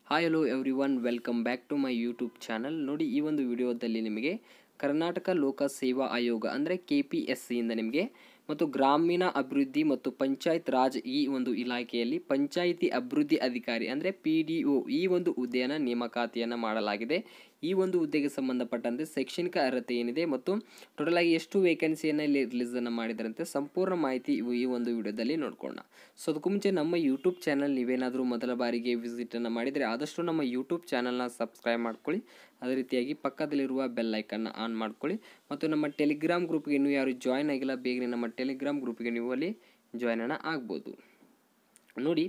Hi hello everyone, welcome back to my YouTube channel. ನೋಡಿ, ಈ ಒಂದು ವಿಡಿಯೋದಲ್ಲಿ ನಿಮಗೆ ಕರ್ನಾಟಕ ಲೋಕ ಸೇವಾ ಆಯೋಗ ಅಂದರೆ KPSC ಇಂದ ನಿಮಗೆ ಮತ್ತು ಗ್ರಾಮೀಣ ಅಭಿವೃದ್ಧಿ ಮತ್ತು ಪಂಚಾಯತ್ ರಾಜ್ ಈ ಒಂದು ಇಲಾಖೆಯಲ್ಲಿ ಪಂಚಾಯಿತಿ ಅಭಿವೃದ್ಧಿ ಅಧಿಕಾರಿ ಅಂದರೆ PDO ಈ ಒಂದು ಹುದ್ದೆಯನ್ನು ನೇಮಕಾತಿಯನ್ನು ಮಾಡಲಾಗಿದೆ. ಈ ಒಂದು ಹುದ್ದೆಗೆ ಸಂಬಂಧಪಟ್ಟಂತೆ ಶೈಕ್ಷಣಿಕ ಅರ್ಹತೆ ಏನಿದೆ ಮತ್ತು ಟೋಟಲ್ ಆಗಿ ಎಷ್ಟು ವೇಕೆನ್ಸಿಯನ್ನು ಇಲ್ಲಿ ರಿಲೀಸನ್ನು ಮಾಡಿದರಂತೆ ಸಂಪೂರ್ಣ ಮಾಹಿತಿ ಈ ಒಂದು ವಿಡಿಯೋದಲ್ಲಿ ನೋಡ್ಕೊಳ್ಳೋಣ. ಸೊ ಅದಕ್ಕೂ ಮುಂಚೆ ನಮ್ಮ ಯೂಟ್ಯೂಬ್ ಚಾನಲ್ ನೀವೇನಾದರೂ ಮೊದಲ ಬಾರಿಗೆ ವಿಸಿಟನ್ನು ಮಾಡಿದರೆ ಆದಷ್ಟು ನಮ್ಮ ಯೂಟ್ಯೂಬ್ ಚಾನಲ್ನ ಸಬ್ಸ್ಕ್ರೈಬ್ ಮಾಡ್ಕೊಳ್ಳಿ. ಅದೇ ರೀತಿಯಾಗಿ ಪಕ್ಕದಲ್ಲಿರುವ ಬೆಲ್ ಐಕನ್ನ ಆನ್ ಮಾಡ್ಕೊಳ್ಳಿ ಮತ್ತು ನಮ್ಮ ಟೆಲಿಗ್ರಾಮ್ ಗ್ರೂಪ್ಗೆ ಇನ್ನೂ ಯಾರು ಜಾಯ್ನ್ ಆಗಿಲ್ಲ, ಬೇಗನೆ ನಮ್ಮ ಟೆಲಿಗ್ರಾಮ್ ಗ್ರೂಪ್ಗೆ ನೀವು ಅಲ್ಲಿ ಜಾಯ್ನನ್ನು ಆಗ್ಬೋದು. ನೋಡಿ,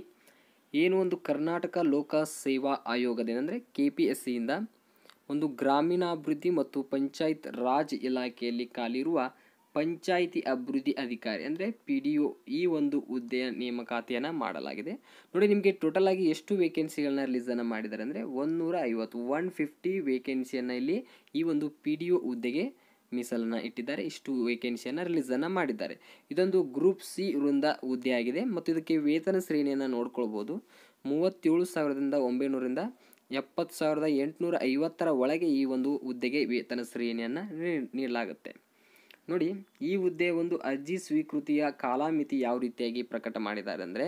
ಏನು ಒಂದು ಕರ್ನಾಟಕ ಲೋಕ ಸೇವಾ ಆಯೋಗದೇನೆಂದರೆ KPSC ಇಂದ ಒಂದು ಗ್ರಾಮೀಣಾಭಿವೃದ್ಧಿ ಮತ್ತು ಪಂಚಾಯತ್ ರಾಜ್ ಇಲಾಖೆಯಲ್ಲಿ ಖಾಲಿರುವ ಪಂಚಾಯಿತಿ ಅಭಿವೃದ್ಧಿ ಅಧಿಕಾರಿ ಅಂದರೆ PDO ಈ ಒಂದು ಹುದ್ದೆಯ ನೇಮಕಾತಿಯನ್ನು ಮಾಡಲಾಗಿದೆ. ನೋಡಿ, ನಿಮಗೆ ಟೋಟಲ್ ಆಗಿ ಎಷ್ಟು ವೇಕೆನ್ಸಿಗಳನ್ನ ರಿಲೀಸನ್ನು ಮಾಡಿದ್ದಾರೆ ಅಂದರೆ 150 ವೇಕೆನ್ಸಿಯನ್ನು ಇಲ್ಲಿ ಈ ಒಂದು PDO ಹುದ್ದೆಗೆ ಮೀಸಲನ್ನು ಇಟ್ಟಿದ್ದಾರೆ. ಇಷ್ಟು ವೇಕೆನ್ಸಿಯನ್ನು ರಿಲೀಸನ್ನು ಮಾಡಿದ್ದಾರೆ. ಇದೊಂದು ಗ್ರೂಪ್ C ವೃಂದ ಹುದ್ದೆ ಆಗಿದೆ ಮತ್ತು ಇದಕ್ಕೆ ವೇತನ ಶ್ರೇಣಿಯನ್ನು ನೋಡ್ಕೊಳ್ಬೋದು. 37,900ರಿಂದ 70,850 ಒಳಗೆ ಈ ಒಂದು ಹುದ್ದೆಗೆ ವೇತನ ಶ್ರೇಣಿಯನ್ನು ನೀಡಲಾಗುತ್ತೆ. ನೋಡಿ, ಈ ಹುದ್ದೆ ಒಂದು ಅರ್ಜಿ ಸ್ವೀಕೃತಿಯ ಕಾಲಮಿತಿ ಯಾವ ರೀತಿಯಾಗಿ ಪ್ರಕಟ ಮಾಡಿದ್ದಾರೆ ಅಂದರೆ,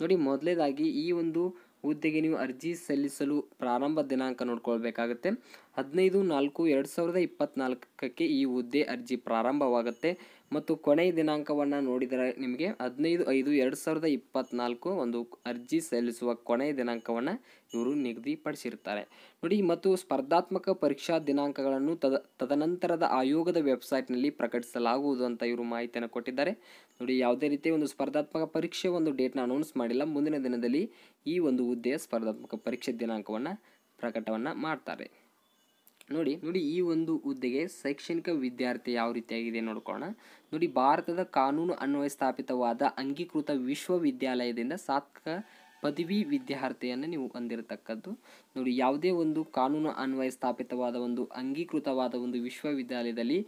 ನೋಡಿ, ಮೊದಲೇದಾಗಿ ಈ ಒಂದು ಹುದ್ದೆಗೆ ನೀವು ಅರ್ಜಿ ಸಲ್ಲಿಸಲು ಪ್ರಾರಂಭ ದಿನಾಂಕ ನೋಡ್ಕೊಳ್ಬೇಕಾಗುತ್ತೆ. 15/4/2024 ಈ ಹುದ್ದೆ ಅರ್ಜಿ ಪ್ರಾರಂಭವಾಗುತ್ತೆ ಮತ್ತು ಕೊನೆಯ ದಿನಾಂಕವನ್ನು ನೋಡಿದರೆ ನಿಮಗೆ 15/5/2024 ಒಂದು ಅರ್ಜಿ ಸಲ್ಲಿಸುವ ಕೊನೆಯ ದಿನಾಂಕವನ್ನು ಇವರು ನಿಗದಿಪಡಿಸಿರ್ತಾರೆ. ನೋಡಿ, ಮತ್ತು ಸ್ಪರ್ಧಾತ್ಮಕ ಪರೀಕ್ಷಾ ದಿನಾಂಕಗಳನ್ನು ತದನಂತರದ ಆಯೋಗದ ವೆಬ್ಸೈಟ್ನಲ್ಲಿ ಪ್ರಕಟಿಸಲಾಗುವುದು ಅಂತ ಇವರು ಮಾಹಿತಿಯನ್ನು ಕೊಟ್ಟಿದ್ದಾರೆ. ನೋಡಿ, ಯಾವುದೇ ರೀತಿಯ ಒಂದು ಸ್ಪರ್ಧಾತ್ಮಕ ಪರೀಕ್ಷೆ ಒಂದು ಡೇಟ್ನ ಅನೌನ್ಸ್ ಮಾಡಿಲ್ಲ. ಮುಂದಿನ ದಿನದಲ್ಲಿ ಈ ಒಂದು ಹುದ್ದೆಯ ಸ್ಪರ್ಧಾತ್ಮಕ ಪರೀಕ್ಷೆ ದಿನಾಂಕವನ್ನು ಪ್ರಕಟವನ್ನು ಮಾಡ್ತಾರೆ. ನೋಡಿ, ಈ ಒಂದು ಹುದ್ದೆಗೆ ಶೈಕ್ಷಣಿಕ ವಿದ್ಯಾರ್ಥಿ ಯಾವ ರೀತಿಯಾಗಿದೆ ನೋಡ್ಕೊಳ್ಳೋಣ. ನೋಡಿ, ಭಾರತದ ಕಾನೂನು ಅನ್ವಯ ಸ್ಥಾಪಿತವಾದ ಅಂಗೀಕೃತ ವಿಶ್ವವಿದ್ಯಾಲಯದಿಂದ ಸಾರ್ಥಕ ಪದವಿ ವಿದ್ಯಾರ್ಥಿಯನ್ನು ನೀವು ಹೊಂದಿರತಕ್ಕದ್ದು. ನೋಡಿ, ಯಾವುದೇ ಒಂದು ಕಾನೂನು ಅನ್ವಯ ಸ್ಥಾಪಿತವಾದ ಒಂದು ಅಂಗೀಕೃತವಾದ ಒಂದು ವಿಶ್ವವಿದ್ಯಾಲಯದಲ್ಲಿ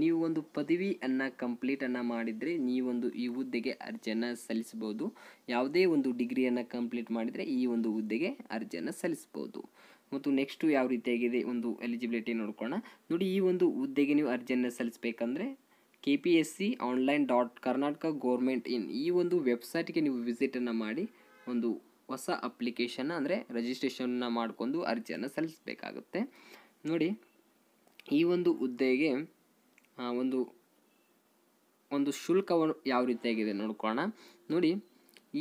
ನೀವು ಒಂದು ಪದವಿಯನ್ನು ಕಂಪ್ಲೀಟನ್ನು ಮಾಡಿದರೆ ನೀವೊಂದು ಈ ಹುದ್ದೆಗೆ ಅರ್ಜಿಯನ್ನು ಸಲ್ಲಿಸಬಹುದು. ಯಾವುದೇ ಒಂದು ಡಿಗ್ರಿಯನ್ನು ಕಂಪ್ಲೀಟ್ ಮಾಡಿದರೆ ಈ ಒಂದು ಹುದ್ದೆಗೆ ಅರ್ಜಿಯನ್ನು ಸಲ್ಲಿಸಬಹುದು. ಮತ್ತು ನೆಕ್ಸ್ಟು ಯಾವ ರೀತಿಯಾಗಿದೆ ಒಂದು ಎಲಿಜಿಬಿಲಿಟಿ ನೋಡ್ಕೊಳ್ಳೋಣ. ನೋಡಿ, ಈ ಒಂದು ಹುದ್ದೆಗೆ ನೀವು ಅರ್ಜಿಯನ್ನು ಸಲ್ಲಿಸಬೇಕಂದ್ರೆ KPSC.online.karnataka.government.in ಈ ಒಂದು ವೆಬ್ಸೈಟ್ಗೆ ನೀವು ವಿಸಿಟನ್ನು ಮಾಡಿ ಒಂದು ಹೊಸ ಅಪ್ಲಿಕೇಶನ್ ಅಂದರೆ ರಿಜಿಸ್ಟ್ರೇಷನ್ನ ಮಾಡಿಕೊಂಡು ಅರ್ಜಿಯನ್ನು ಸಲ್ಲಿಸಬೇಕಾಗುತ್ತೆ. ನೋಡಿ, ಈ ಒಂದು ಹುದ್ದೆಗೆ ಒಂದು ಶುಲ್ಕವನ್ನು ಯಾವ ರೀತಿಯಾಗಿದೆ ನೋಡ್ಕೊಳ್ಳೋಣ. ನೋಡಿ,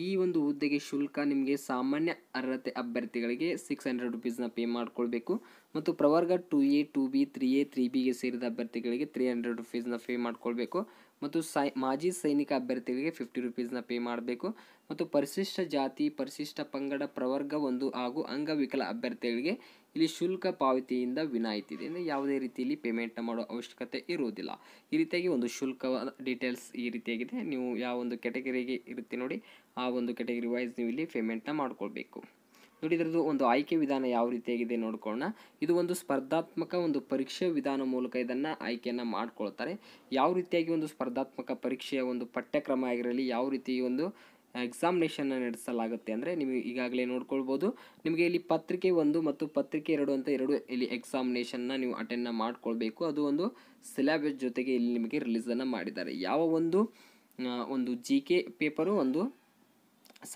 ಈ ಒಂದು ಹುದ್ದೆಗೆ ಶುಲ್ಕ ನಿಮಗೆ ಸಾಮಾನ್ಯ ಅರ್ಹತೆ ಅಭ್ಯರ್ಥಿಗಳಿಗೆ 600 ರೂಪೀಸ್ನ ಪೇ ಮಾಡಿಕೊಳ್ಬೇಕು ಮತ್ತು ಪ್ರವರ್ಗ 2A 2B 3A 3Bಗೆ ಸೇರಿದ ಅಭ್ಯರ್ಥಿಗಳಿಗೆ 300 ರೂಪೀಸ್ನ ಪೇ ಮಾಡಿಕೊಳ್ಬೇಕು ಮತ್ತು ಮಾಜಿ ಸೈನಿಕ ಅಭ್ಯರ್ಥಿಗಳಿಗೆ 50 ರೂಪೀಸ್ನ ಪೇ ಮಾಡಬೇಕು ಮತ್ತು ಪರಿಶಿಷ್ಟ ಜಾತಿ, ಪರಿಶಿಷ್ಟ ಪಂಗಡ, ಪ್ರವರ್ಗ 1 ಹಾಗೂ ಅಂಗವಿಕಲ ಅಭ್ಯರ್ಥಿಗಳಿಗೆ ಇಲ್ಲಿ ಶುಲ್ಕ ಪಾವತಿಯಿಂದ ವಿನಾಯಿತಿ ಇದೆ. ಅಂದರೆ ಯಾವುದೇ ರೀತಿಯಲ್ಲಿ ಪೇಮೆಂಟ್ ಮಾಡೋ ಅವಶ್ಯಕತೆ ಇರುವುದಿಲ್ಲ. ಈ ರೀತಿಯಾಗಿ ಒಂದು ಶುಲ್ಕ ಡೀಟೇಲ್ಸ್ ಈ ರೀತಿಯಾಗಿದೆ. ನೀವು ಯಾವ ಒಂದು ಕ್ಯಾಟಗರಿಗೆ ಇರುತ್ತೆ ನೋಡಿ, ಆ ಒಂದು ಕ್ಯಾಟಗರಿ ವೈಸ್ ನೀವು ಇಲ್ಲಿ ಪೇಮೆಂಟ್ನ ಮಾಡ್ಕೊಳ್ಬೇಕು. ನೋಡಿ, ಇದರದ್ದು ಒಂದು ಆಯ್ಕೆ ವಿಧಾನ ಯಾವ ರೀತಿಯಾಗಿದೆ ನೋಡ್ಕೊಳ್ಳೋಣ. ಇದು ಒಂದು ಸ್ಪರ್ಧಾತ್ಮಕ ಒಂದು ಪರೀಕ್ಷೆ ವಿಧಾನ ಮೂಲಕ ಇದನ್ನು ಆಯ್ಕೆಯನ್ನು ಮಾಡ್ಕೊಳ್ತಾರೆ. ಯಾವ ರೀತಿಯಾಗಿ ಒಂದು ಸ್ಪರ್ಧಾತ್ಮಕ ಪರೀಕ್ಷೆಯ ಒಂದು ಪಠ್ಯಕ್ರಮ ಆಗಿರಲಿ, ಯಾವ ರೀತಿ ಒಂದು ಎಕ್ಸಾಮಿನೇಷನ್ನ ನಡೆಸಲಾಗುತ್ತೆ ಅಂದರೆ ನೀವು ಈಗಾಗಲೇ ನೋಡ್ಕೊಳ್ಬೋದು. ನಿಮಗೆ ಇಲ್ಲಿ ಪತ್ರಿಕೆ 1 ಮತ್ತು ಪತ್ರಿಕೆ 2 ಅಂತ ಎರಡು ಇಲ್ಲಿ ಎಕ್ಸಾಮಿನೇಷನ್ನ ನೀವು ಅಟೆಂಡ್ನ ಮಾಡ್ಕೊಳ್ಬೇಕು. ಅದು ಒಂದು ಸಿಲೆಬಸ್ ಜೊತೆಗೆ ಇಲ್ಲಿ ನಿಮಗೆ ರಿಲೀಸನ್ನು ಮಾಡಿದ್ದಾರೆ. ಯಾವ ಒಂದು GK ಪೇಪರು, ಒಂದು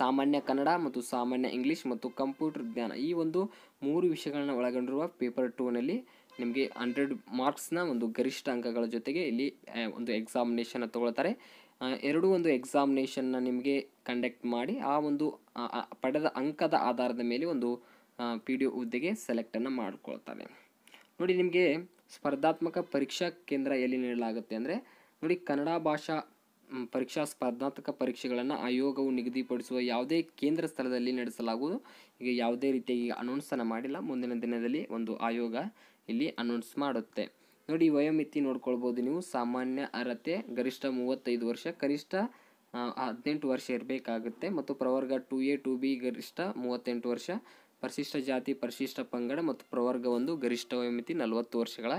ಸಾಮಾನ್ಯ ಕನ್ನಡ ಮತ್ತು ಸಾಮಾನ್ಯ ಇಂಗ್ಲೀಷ್ ಮತ್ತು ಕಂಪ್ಯೂಟರ್ ಜ್ಞಾನ ಈ ಒಂದು 3 ವಿಷಯಗಳನ್ನ ಒಳಗೊಂಡಿರುವ ಪೇಪರ್ 2ನಲ್ಲಿ ನಿಮಗೆ 100 ಮಾರ್ಕ್ಸ್ನ ಒಂದು ಗರಿಷ್ಠ ಅಂಕಗಳ ಜೊತೆಗೆ ಇಲ್ಲಿ ಒಂದು ಎಕ್ಸಾಮಿನೇಷನ್ನ ತಗೊಳ್ತಾರೆ. ಒಂದು ಎಕ್ಸಾಮಿನೇಷನ್ನ ನಿಮಗೆ ಕಂಡಕ್ಟ್ ಮಾಡಿ ಆ ಒಂದು ಪಡೆದ ಅಂಕದ ಆಧಾರದ ಮೇಲೆ ಒಂದು PDO ಹುದ್ದೆಗೆ ಸೆಲೆಕ್ಟನ್ನು ಮಾಡಿಕೊಳ್ತಾರೆ. ನೋಡಿ, ನಿಮಗೆ ಸ್ಪರ್ಧಾತ್ಮಕ ಪರೀಕ್ಷಾ ಕೇಂದ್ರ ಎಲ್ಲಿ ನೀಡಲಾಗುತ್ತೆ ಅಂದರೆ, ನೋಡಿ, ಕನ್ನಡ ಭಾಷಾ ಪರೀಕ್ಷಾ ಸ್ಪರ್ಧಾತ್ಮಕ ಪರೀಕ್ಷೆಗಳನ್ನು ಆಯೋಗವು ನಿಗದಿಪಡಿಸುವ ಯಾವುದೇ ಕೇಂದ್ರ ಸ್ಥಳದಲ್ಲಿ ನಡೆಸಲಾಗುವುದು. ಈಗ ಯಾವುದೇ ರೀತಿಯಾಗಿ ಅನೌನ್ಸನ್ನು ಮಾಡಿಲ್ಲ. ಮುಂದಿನ ದಿನದಲ್ಲಿ ಒಂದು ಆಯೋಗ ಇಲ್ಲಿ ಅನೌನ್ಸ್ ಮಾಡುತ್ತೆ. ನೋಡಿ, ವಯೋಮಿತಿ ನೋಡ್ಕೊಳ್ಬೋದು ನೀವು. ಸಾಮಾನ್ಯ ಅರ್ಹತೆ ಗರಿಷ್ಠ 35 ವರ್ಷ, ಕನಿಷ್ಠ 18 ವರ್ಷ ಇರಬೇಕಾಗುತ್ತೆ ಮತ್ತು ಪ್ರವರ್ಗ 2A 2B ಗರಿಷ್ಠ 38 ವರ್ಷ, ಪರಿಶಿಷ್ಟ ಜಾತಿ, ಪರಿಶಿಷ್ಟ ಪಂಗಡ ಮತ್ತು ಪ್ರವರ್ಗ 1 ಗರಿಷ್ಠ ವಯೋಮಿತಿ 40 ವರ್ಷಗಳ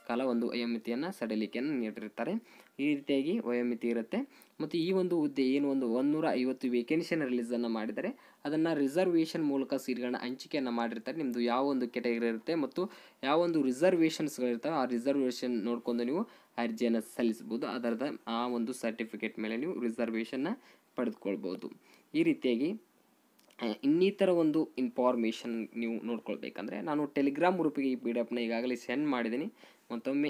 ಕಾಲ ಒಂದು ವಯೋಮಿತಿಯನ್ನು ಸಡಿಲಿಕೆಯನ್ನು ನೀಡಿರ್ತಾರೆ. ಈ ರೀತಿಯಾಗಿ ವಯೋಮಿತಿ ಇರುತ್ತೆ. ಮತ್ತು ಈ ಒಂದು ಹುದ್ದೆ ಏನು ಒಂದು 150 ವೇಕೆನ್ಸಿಯನ್ನು ರಿಲೀಸನ್ನು ಮಾಡಿದರೆ ಅದನ್ನು ರಿಸರ್ವೇಷನ್ ಮೂಲಕ ಸೀಟ್ಗಳನ್ನ ಹಂಚಿಕೆಯನ್ನು ಮಾಡಿರ್ತಾರೆ. ನಿಮ್ಮದು ಯಾವ ಒಂದು ಕೆಟಗರಿ ಇರುತ್ತೆ ಮತ್ತು ಯಾವ ಒಂದು ರಿಸರ್ವೇಷನ್ಸ್ಗಳಿರ್ತವೆ ಆ ರಿಸರ್ವೇಷನ್ ನೋಡ್ಕೊಂಡು ನೀವು ಅರ್ಜಿಯನ್ನು ಸಲ್ಲಿಸ್ಬೋದು. ಅದರದ ಆ ಒಂದು ಸರ್ಟಿಫಿಕೇಟ್ ಮೇಲೆ ನೀವು ರಿಸರ್ವೇಷನ್ನ ಪಡೆದುಕೊಳ್ಬೋದು. ಈ ರೀತಿಯಾಗಿ ಇನ್ನಿತರ ಒಂದು ಇನ್ಫಾರ್ಮೇಷನ್ ನೀವು ನೋಡ್ಕೊಳ್ಬೇಕಂದ್ರೆ ನಾನು ಟೆಲಿಗ್ರಾಮ್ ಗ್ರೂಪಿಗೆ ಈ PDF ಈಗಾಗಲೇ ಸೆಂಡ್ ಮಾಡಿದ್ದೀನಿ. ಮತ್ತೊಮ್ಮೆ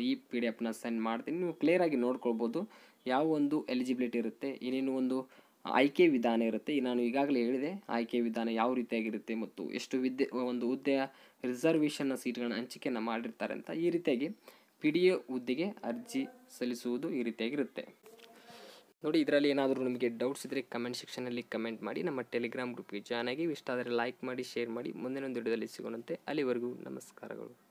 ಈ PDF ಸೆಂಡ್ ಮಾಡ್ತೀನಿ. ನೀವು ಕ್ಲಿಯರಾಗಿ ನೋಡ್ಕೊಳ್ಬೋದು ಯಾವ ಒಂದು ಎಲಿಜಿಬಿಲಿಟಿ ಇರುತ್ತೆ, ಏನೇನು ಒಂದು ಆಯ್ಕೆ ವಿಧಾನ ಇರುತ್ತೆ. ನಾನು ಈಗಾಗಲೇ ಹೇಳಿದೆ ಆಯ್ಕೆ ವಿಧಾನ ಯಾವ ರೀತಿಯಾಗಿರುತ್ತೆ ಮತ್ತು ಎಷ್ಟು ಹುದ್ದೆಯ ರಿಸರ್ವೇಷನ್ನ ಸೀಟ್ಗಳನ್ನ ಹಂಚಿಕೆಯನ್ನು ಮಾಡಿರ್ತಾರೆ ಅಂತ. ಈ ರೀತಿಯಾಗಿ PDO ಹುದ್ದೆಗೆ ಅರ್ಜಿ ಸಲ್ಲಿಸುವುದು ಈ ರೀತಿಯಾಗಿರುತ್ತೆ. ನೋಡಿ, ಇದರಲ್ಲಿ ಏನಾದರೂ ನಿಮಗೆ ಡೌಟ್ಸ್ ಇದ್ದರೆ ಕಮೆಂಟ್ ಸೆಕ್ಷನಲ್ಲಿ ಕಮೆಂಟ್ ಮಾಡಿ. ನಮ್ಮ ಟೆಲಿಗ್ರಾಮ್ ಗ್ರೂಪ್ಗೆ ಜಾಯ್ನ್ ಆಗಿ. ಇಷ್ಟ ಆದರೆ ಲೈಕ್ ಮಾಡಿ, ಶೇರ್ ಮಾಡಿ. ಮುಂದಿನ ಒಂದು ವಿಡಿಯೋದಲ್ಲಿ ಸಿಗೋಣಂತೆ. ಅಲ್ಲಿವರೆಗೂ ನಮಸ್ಕಾರಗಳು.